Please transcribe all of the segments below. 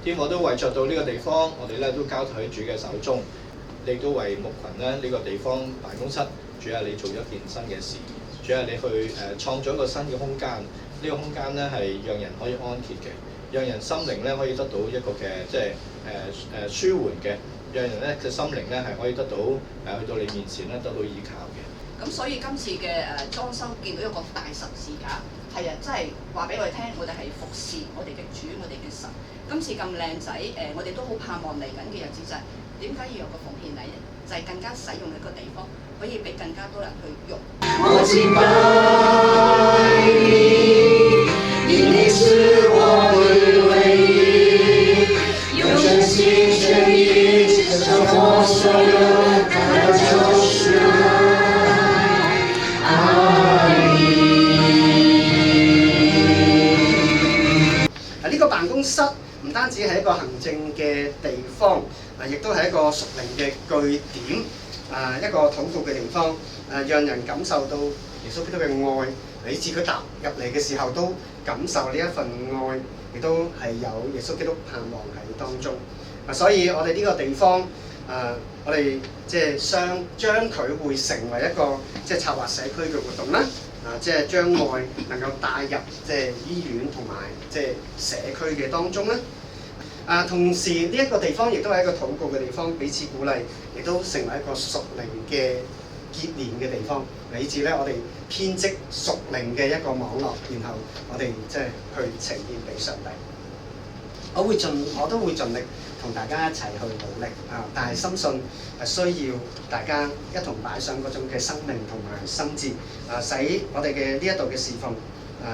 天父都為着到呢個地方，我哋咧都交託喺主嘅手中。你都為牧群咧呢個地方辦公室，主啊，你做一件新嘅事。主啊，你去創造一個新嘅空間。呢個空間咧係讓人可以安歇嘅，讓人心靈咧可以得到一個嘅即係舒緩嘅，讓人咧嘅心靈咧係可以得到去到你面前咧得到依靠嘅。咁所以今次嘅裝修見到一個大十字架，係啊，真係話俾我哋聽，我哋係服侍我哋嘅主，我哋嘅神。今次咁靚仔，我哋都好盼望嚟緊嘅日子就係點解要有個奉獻禮呢？就係更加使用一個地方，可以俾更加多人去用。我敬拜你，因你是我的唯一，用真心全意接受我所有的救赎。呢個辦公室唔單止係一個行政嘅地方，亦都係一個屬靈嘅據點，一個禱告嘅地方，讓人感受到耶穌基督嘅愛，以至佢踏入嚟嘅時候都感受呢一份愛，亦都係有耶穌基督盼望喺當中。所以我哋呢個地方，我哋即係將佢會成為一個即係策劃社區嘅活動啦。即係將愛能夠帶入即係醫院同埋即係社區嘅當中咧。同時呢一個地方亦都係一個禱告嘅地方，彼此鼓勵，亦都成為一個屬靈嘅結連嘅地方。以至咧，我哋編織屬靈嘅一個網絡，然後我哋即係去呈現俾上帝。我都會盡力同大家一齊去努力但係深信需要大家一同擺上嗰種嘅生命同埋心志使我哋嘅呢一度嘅侍奉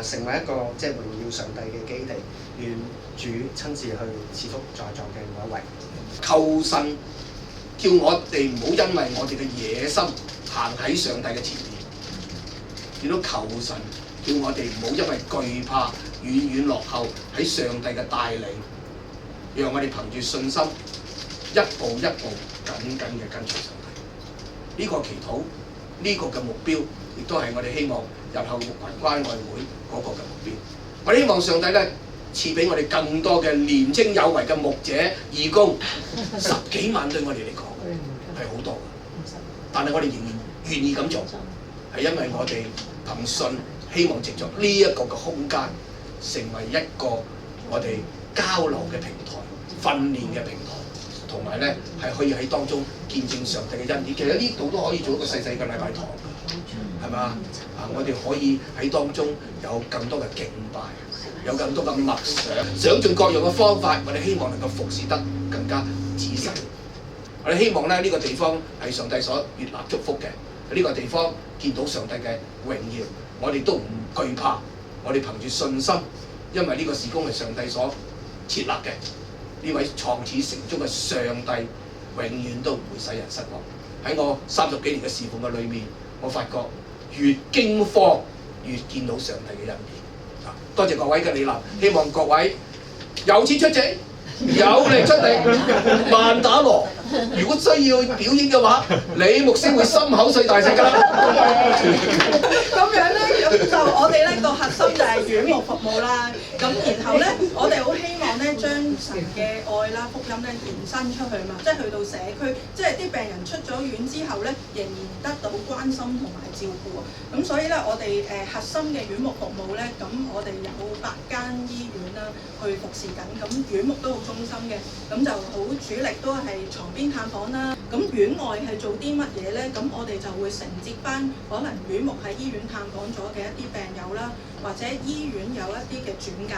成為一個即係榮耀上帝嘅基地。願主親自去賜福在座嘅每一位。求神叫我哋唔好因為我哋嘅野心行喺上帝嘅前面，亦都求神叫我哋唔好因為懼怕遠遠落後喺上帝嘅帶領，讓我哋憑住信心一步一步緊緊嘅跟隨上帝。呢個祈禱，呢個嘅目標，亦都係我哋希望日後牧群關愛會嗰個嘅目標。我哋希望上帝咧賜俾我哋更多嘅年青有為嘅牧者義工，10幾萬對我哋嚟講係好多嘅，但係我哋仍然願意咁做，係因為我哋憑信希望藉著呢一個嘅空間，成為一個我哋交流嘅平台、訓練嘅平台，同埋咧係可以喺當中見證上帝嘅恩典。其實呢度都可以做一個細細嘅禮拜堂，係嘛？我哋可以喺當中有更多嘅敬拜，有更多嘅默想盡各樣嘅方法，我哋希望能夠服侍得更加仔細。我哋希望咧呢個地方係上帝所悅納祝福嘅，呢個地方見到上帝嘅榮耀，我哋都唔懼怕，我哋憑住信心，因為呢個事工係上帝所設立嘅，呢位創始成終嘅上帝永遠都唔會使人失望。喺我30幾年嘅侍奉嘅裏面，我發覺越驚慌越見到上帝嘅恩典。多謝各位嘅理立，希望各位有錢出席，有力出力，萬打鑼。如果需要表演嘅話，李牧師會心口碎大石㗎啦。咁樣咧，就我哋咧個核心就係院牧服務啦。咁然後咧，我哋好希望咧將神嘅愛啦、福音咧延伸出去嘛，即係去到社區，即係啲病人出咗院之後咧，仍然得到關心同埋照顧。咁所以咧，我哋核心嘅院牧服務咧，咁我哋有8間醫院啦去服侍緊，咁院牧都好忠心嘅，咁就好主力都係床邊探訪啦。咁院外係做啲乜嘢咧？咁我哋就會承接翻可能院牧喺醫院探訪咗嘅一啲病友啦，或者醫院有一啲嘅轉介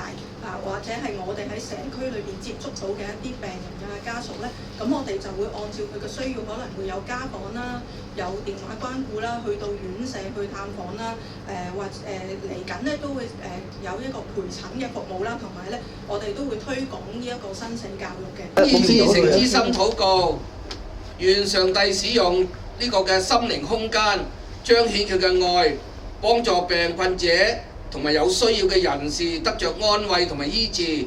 或者係我哋喺社區裏邊接觸到嘅一啲病人家屬咧，咁我哋就會按照佢嘅需要，可能會有家訪啦，有電話關顧啦，去到院舍去探訪啦，或嚟緊咧都會有一個陪診嘅服務啦，同埋咧我哋都會推廣呢一個生死教育嘅。以至誠之心禱告，願上帝使用呢個嘅心靈空間，彰顯佢嘅愛，幫助病困者同埋有需要嘅人士得着安慰同埋醫治，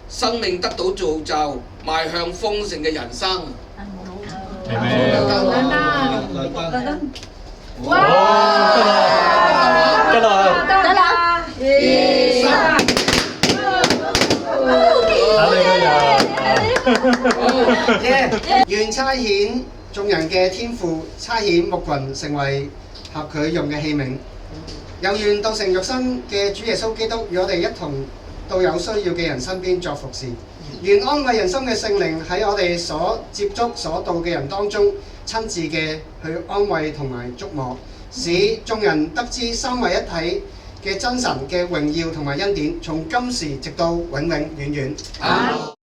生命得到造就，邁向豐盛嘅人生。哇！得啦，1、2、3，好厲害呀！願差遣眾人嘅天父差遣牧群成為合佢用嘅器皿，又願道成肉身嘅主耶穌基督與我哋一同到有需要嘅人身邊作服侍。願安慰人心嘅聖靈喺我哋所接觸所到嘅人當中，親自嘅去安慰同埋觸摸，使眾人得知三位一體嘅真神嘅榮耀同埋恩典，從今時直到永永遠遠。